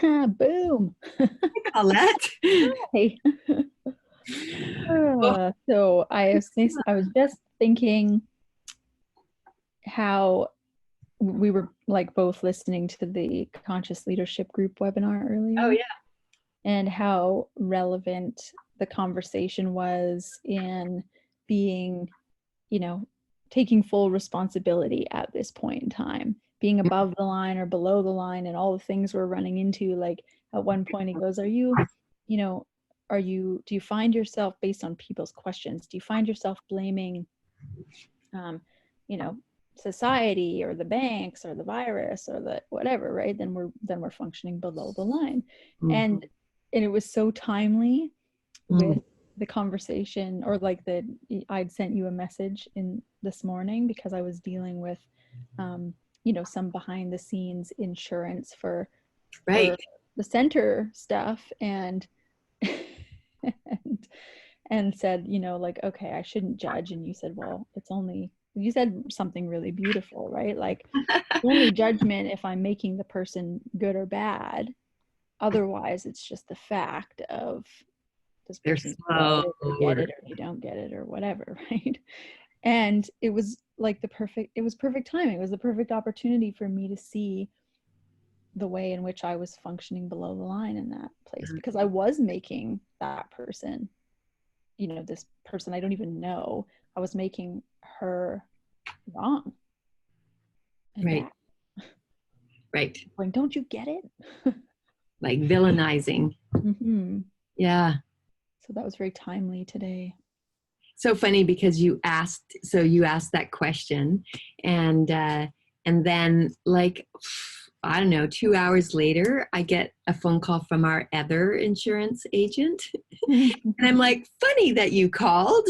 Boom. Collette. Hey. Oh, So I was just thinking how we were like both listening to the conscious leadership group webinar oh earlier yeah. and how relevant the conversation was in being, you know, taking full responsibility at this point in time, being above the line or below the line, and all the things we're running into. Like at one point, he goes, "Are you, you know, do you find yourself based on people's questions? Do you find yourself blaming, um, you know, society or the banks or the virus or the whatever, right? Then we're functioning below the line." Mhm. And and it was so timely with Mm. the conversation, or like the I'd sent you a message in this morning because I was dealing with some behind the scenes insurance for Right. the center stuff, and and said, like, okay, I shouldn't judge. And you said, well, you said something really beautiful, right? Like, only judgment if I'm making the person good or bad. Otherwise, it's just the fact of this They're person's flow, slow. they get it or they don't get it or whatever, right? And it was like it was perfect timing. It was the perfect opportunity for me to see the way in which I was functioning below the line in that place, because I was making that person, this person I don't even know, I was making her wrong and Right. bad. Right. Like, don't you get it? Like villainizing. Mm-hmm. Yeah. So that was very timely today. So funny because you asked that question, and then, like, I don't know, 2 hours later, I get a phone call from our other insurance agent. And I'm like, funny that you called.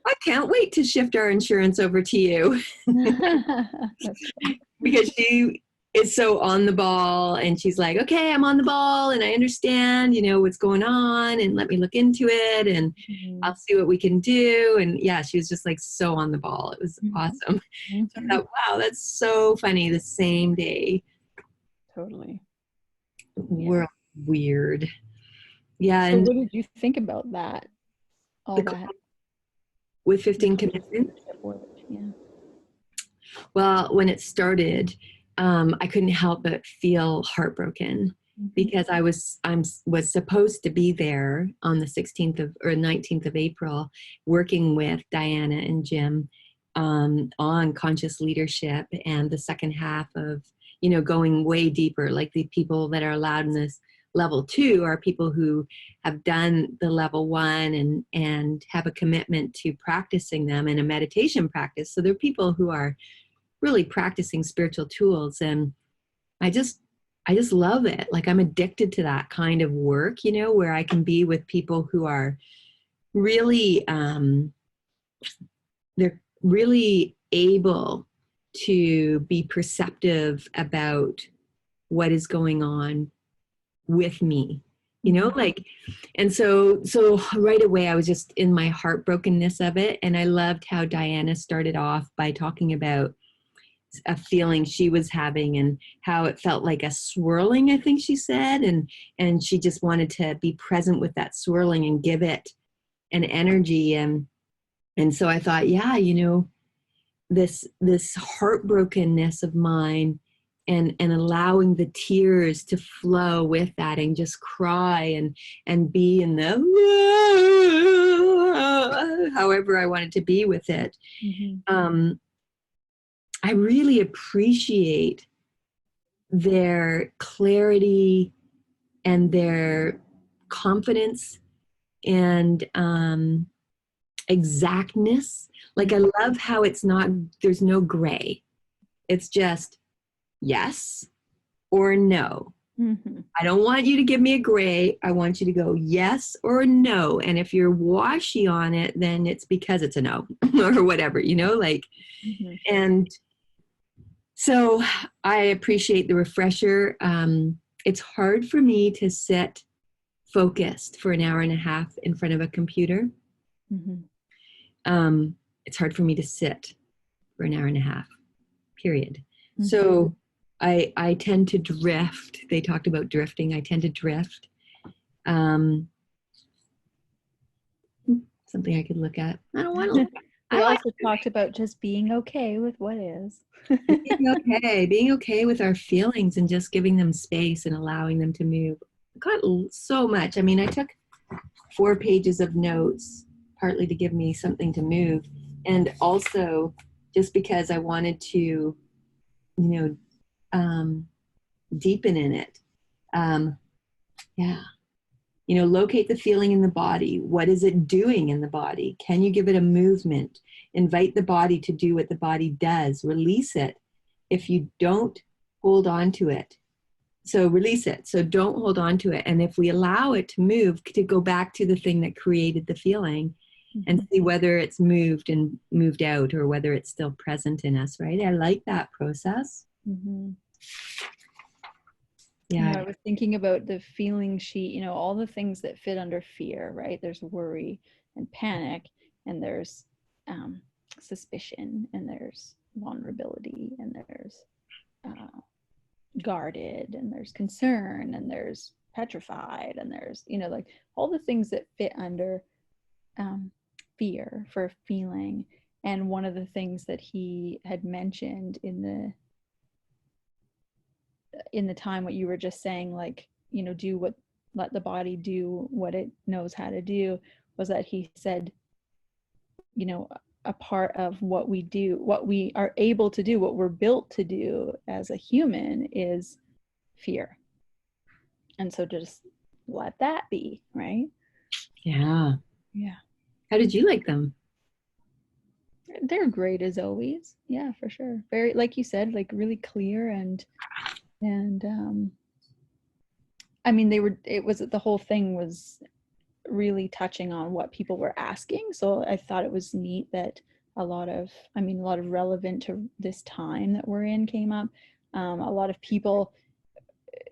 I can't wait to shift our insurance over to you. That's funny. Because she is so on the ball, and she's like, okay, I'm on the ball and I understand, what's going on, and let me look into it, and Mm-hmm. I'll see what we can do. And yeah, she was just like so on the ball. It was awesome. So I Mm-hmm. thought, wow, that's so funny. The same day. Totally. Yeah. We're weird. Yeah. So And what did you think about that? All the that, with the 15 conscious commitments. leadership work. Yeah. Well, when it started, I couldn't help but feel heartbroken Mm-hmm. because I was supposed to be there on the 16th of or 19th of April, working with Diana and Jim on conscious leadership and the second half of going way deeper. Like, the people that are allowed in this level 2 are people who have done the level 1 and have a commitment to practicing them in a meditation practice. So they're people who are really practicing spiritual tools. And i just I just love it. Like, I'm addicted to that kind of work, where I can be with people who are really they're really able to be perceptive about what is going on with me, Mm-hmm. like. And so right away I was just in my heartbrokenness of it. And I loved how Diana started off by talking about a feeling she was having and how it felt like a swirling, I think she said, and she just wanted to be present with that swirling and give it an energy. And so I thought, yeah, this heartbrokenness of mine, and allowing the tears to flow with that, and just cry and be in the however I wanted to be with it. Mm-hmm. I really appreciate their clarity and their confidence and exactness. Like, I love how there's no gray. It's just yes or no. Mm-hmm. I don't want you to give me a gray. I want you to go yes or no. And if you're washy on it, then it's because it's a no or whatever, like. Mm-hmm. And so I appreciate the refresher. It's hard for me to sit focused for an hour and a half in front of a computer. Mm-hmm. It's hard for me to sit for an hour and a half, period. Mm-hmm. So I tend to drift. They talked about drifting. I tend to drift. Something I could look at. I don't want to look at. We also talked about just being okay with what is. Being okay with our feelings and just giving them space and allowing them to move. I got so much. I mean, I took 4 pages of notes, partly to give me something to move, and also just because I wanted to, deepen in it. Locate the feeling in the body. What is it doing in the body? Can you give it a movement? Invite the body to do what the body does. Release it. If you don't, hold on to it. So release it. So don't hold on to it. And if we allow it to move, to go back to the thing that created the feeling and see whether it's moved and moved out or whether it's still present in us, right? I like that process. Mm-hmm. Yeah. I was thinking about the feeling sheet, all the things that fit under fear, right? There's worry and panic, and there's suspicion, and there's vulnerability, and there's guarded, and there's concern, and there's petrified, and there's, like all the things that fit under fear for feeling. And one of the things that he had mentioned in the time, what you were just saying, like, let the body do what it knows how to do, was that he said, a part of what we do, what we are able to do, what we're built to do as a human is fear. And so just let that be, right? Yeah. Yeah. How did you like them? They're great as always. Yeah, for sure. Very, like you said, like really clear and I mean, the whole thing was really touching on what people were asking. So I thought it was neat that a lot of relevant to this time that we're in came up. A lot of people,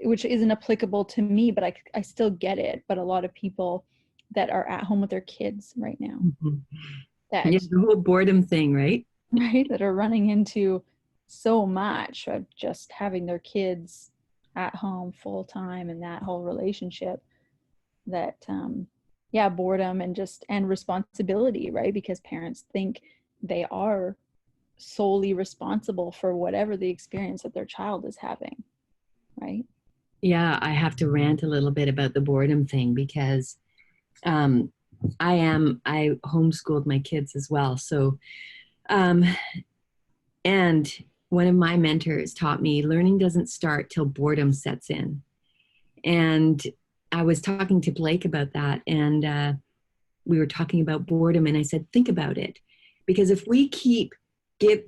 which isn't applicable to me, but I still get it. But a lot of people that are at home with their kids right now. Mm-hmm. That, the whole boredom thing, right? Right, that are running into so much of just having their kids at home full time, and that whole relationship, that boredom and responsibility, right? Because parents think they are solely responsible for whatever the experience that their child is having, right? Yeah, I have to rant a little bit about the boredom thing because I homeschooled my kids as well. So, and one of my mentors taught me learning doesn't start till boredom sets in. And I was talking to Blake about that, and we were talking about boredom, and I said, think about it. Because if we keep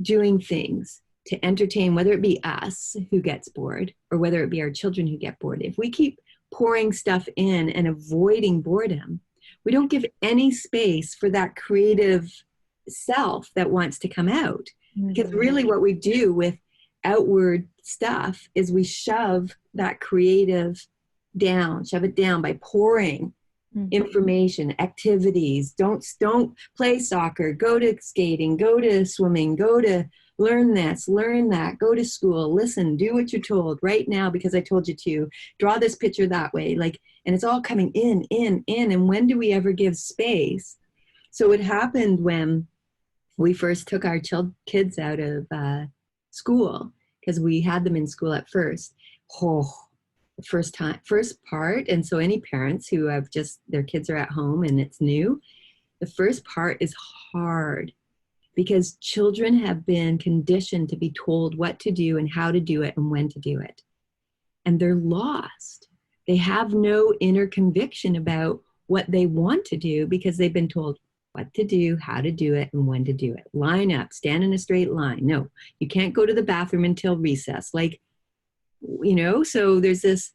doing things to entertain, whether it be us who gets bored or whether it be our children who get bored, if we keep pouring stuff in and avoiding boredom, we don't give any space for that creative self that wants to come out. Mm-hmm. Because really what we do with outward stuff is we shove that creative down, shove it down by pouring information, activities. Don't play soccer, go to skating, go to swimming, go to learn this, learn that, go to school, listen, do what you're told right now because I told you to, draw this picture that way. Like, and it's all coming in. And when do we ever give space? So it happened when we first took our kids out of school, because we had them in school at first. First part. And so any parents who have just their kids are at home and it's new, the first part is hard because children have been conditioned to be told what to do and how to do it and when to do it. And they're lost. They have no inner conviction about what they want to do because they've been told what to do, how to do it, and when to do it. Line up, stand in a straight line. No, you can't go to the bathroom until recess. Like, so there's this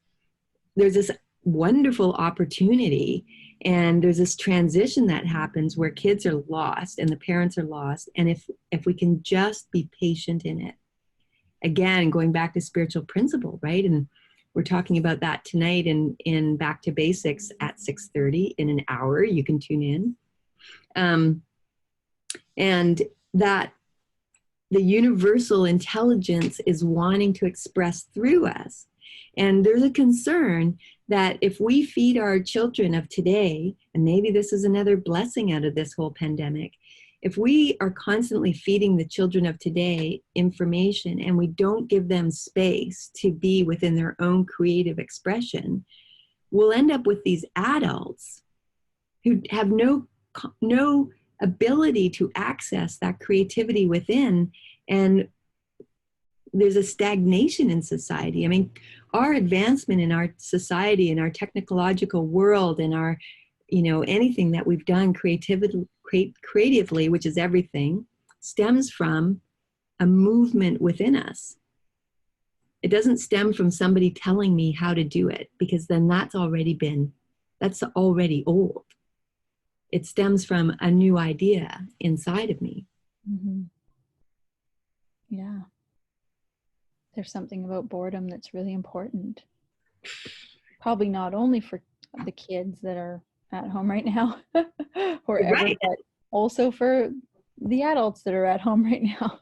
wonderful opportunity, and there's this transition that happens where kids are lost and the parents are lost. And if we can just be patient in it, again, going back to spiritual principle, right? And we're talking about that tonight in Back to Basics at 6:30 in an hour. You can tune in. And that the universal intelligence is wanting to express through us. And there's a concern that if we feed our children of today, and maybe this is another blessing out of this whole pandemic, if we are constantly feeding the children of today information and we don't give them space to be within their own creative expression, we'll end up with these adults who have no ability to access that creativity within, and there's a stagnation in society. I mean, our advancement in our society, in our technological world, in our, anything that we've done creatively, which is everything, stems from a movement within us. It doesn't stem from somebody telling me how to do it, because then that's already old. It stems from a new idea inside of me. Mm-hmm. Yeah. There's something about boredom that's really important. Probably not only for the kids that are at home right now, but also for the adults that are at home right now.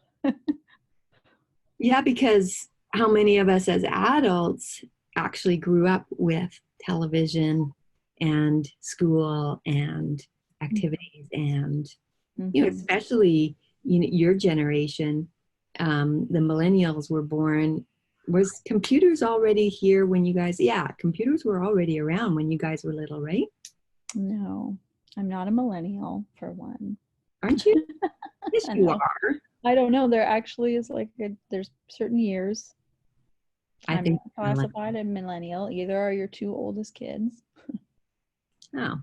Yeah, because how many of us as adults actually grew up with television and school and activities and, especially, your generation, the millennials were born. Was computers already here when you guys, computers were already around when you guys were little, right? No, I'm not a millennial, for one. Aren't you? Yes, you are. I don't know. There actually is there's certain years. I'm not classified a millennial. Either are your two oldest kids. Oh. I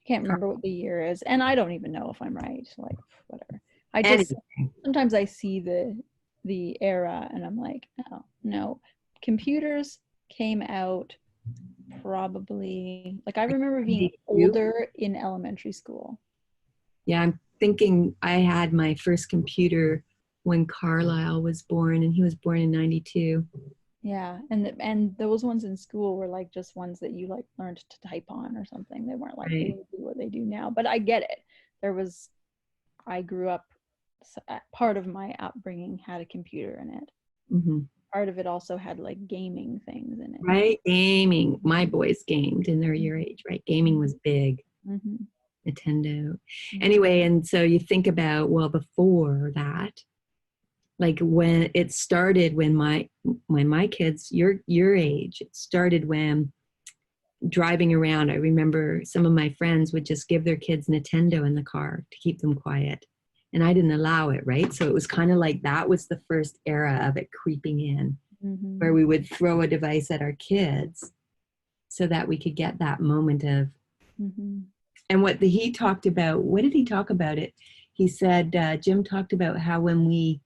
can't remember what the year is. And I don't even know if I'm right. Like, whatever. Sometimes I see the era and I'm like, oh, no. Computers came out probably, I remember being older in elementary school. Yeah, I'm thinking I had my first computer when Carlisle was born, and he was born in 92. Yeah, and those ones in school were just ones that you learned to type on or something. They weren't they didn't do what they do now. But I get it. I grew up, part of my upbringing had a computer in it. Mm-hmm. Part of it also had gaming things in it. Right, gaming. My boys gamed, and they're your age, right? Gaming was big. Mm-hmm. Nintendo. Mm-hmm. Anyway, and so you think about, before that, when it started, when my kids, your age, it started when driving around. I remember some of my friends would just give their kids Nintendo in the car to keep them quiet. And I didn't allow it, right? So it was kind of that was the first era of it creeping in, mm-hmm. where we would throw a device at our kids so that we could get that moment of, mm-hmm. And he talked about, what did he talk about it? He said, Jim talked about how when we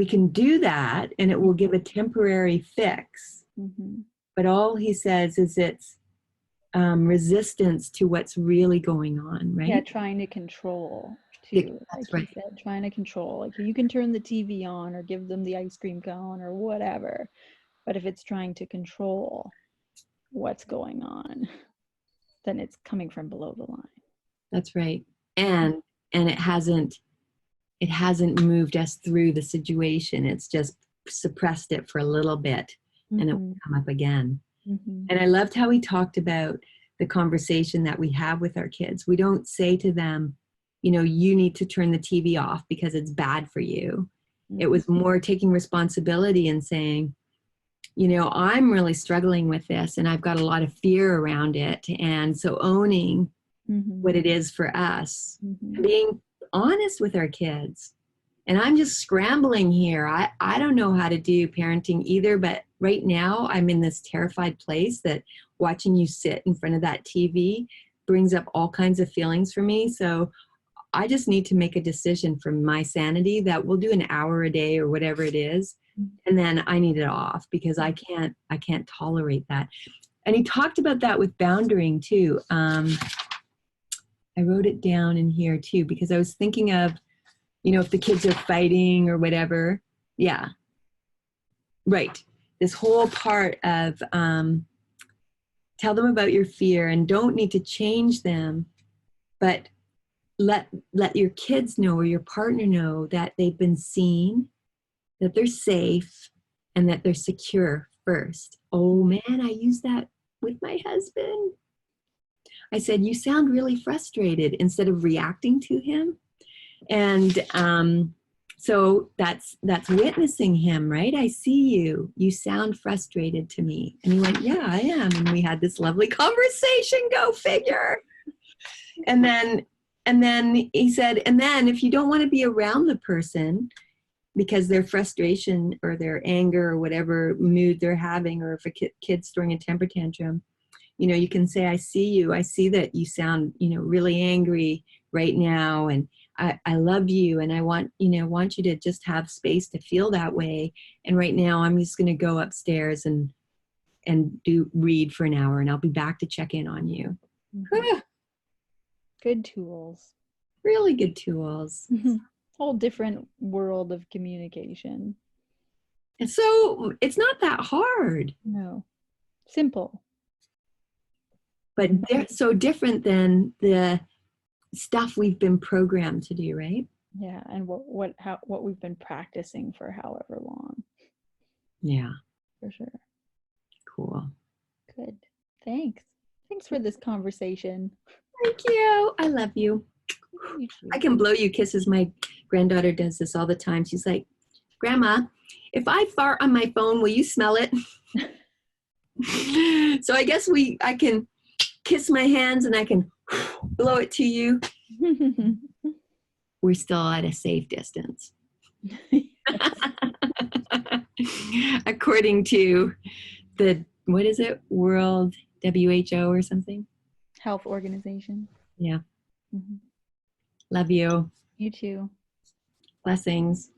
can do that and it will give a temporary fix. Mm-hmm. But all he says is it's resistance to what's really going on, right? Yeah, trying to control. That's right. He said, trying to control. You can turn the TV on or give them the ice cream cone or whatever. But if it's trying to control what's going on, then it's coming from below the line. That's right. And it hasn't moved us through the situation. It's just suppressed it for a little bit, mm-hmm. and it will come up again. Mm-hmm. And I loved how he talked about the conversation that we have with our kids. We don't say to them, you need to turn the TV off because it's bad for you. Mm-hmm. It was more taking responsibility and saying, I'm really struggling with this and I've got a lot of fear around it. And so owning mm-hmm. what it is for us, mm-hmm. being honest with our kids. And I'm just scrambling here. I don't know how to do parenting either, but right now I'm in this terrified place that watching you sit in front of that TV brings up all kinds of feelings for me. So I just need to make a decision for my sanity that we'll do an hour a day or whatever it is. And then I need it off because I can't tolerate that. And he talked about that with boundarying too. I wrote it down in here too, because I was thinking of, if the kids are fighting or whatever. Yeah. Right. This whole part of tell them about your fear and don't need to change them, but let your kids know or your partner know that they've been seen, that they're safe, and that they're secure first. Oh man, I use that with my husband. I said, you sound really frustrated, instead of reacting to him. And so that's witnessing him, right? I see you. You sound frustrated to me. And he went, yeah, I am. And we had this lovely conversation, go figure. And then he said, and then if you don't want to be around the person because their frustration or their anger or whatever mood they're having, or if a kid's throwing a temper tantrum, you can say, I see you. I see that you sound, really angry right now. And I love you. And I want you to just have space to feel that way. And right now I'm just going to go upstairs and read for an hour, and I'll be back to check in on you. Mm-hmm. Good tools. Really good tools. Mm-hmm. Whole different world of communication. And so it's not that hard. No. Simple. But they're so different than the stuff we've been programmed to do, right? Yeah, and what we've been practicing for however long. Yeah. For sure. Cool. Good. Thanks for this conversation. Thank you. I love you. I can blow you kisses. My granddaughter does this all the time. She's like, Grandma, if I fart on my phone, will you smell it? So I guess I can kiss my hands and I can blow it to you. We're still at a safe distance. According to what is it? World WHO or something? Health Organization. Yeah. Mm-hmm. Love you. You too. Blessings.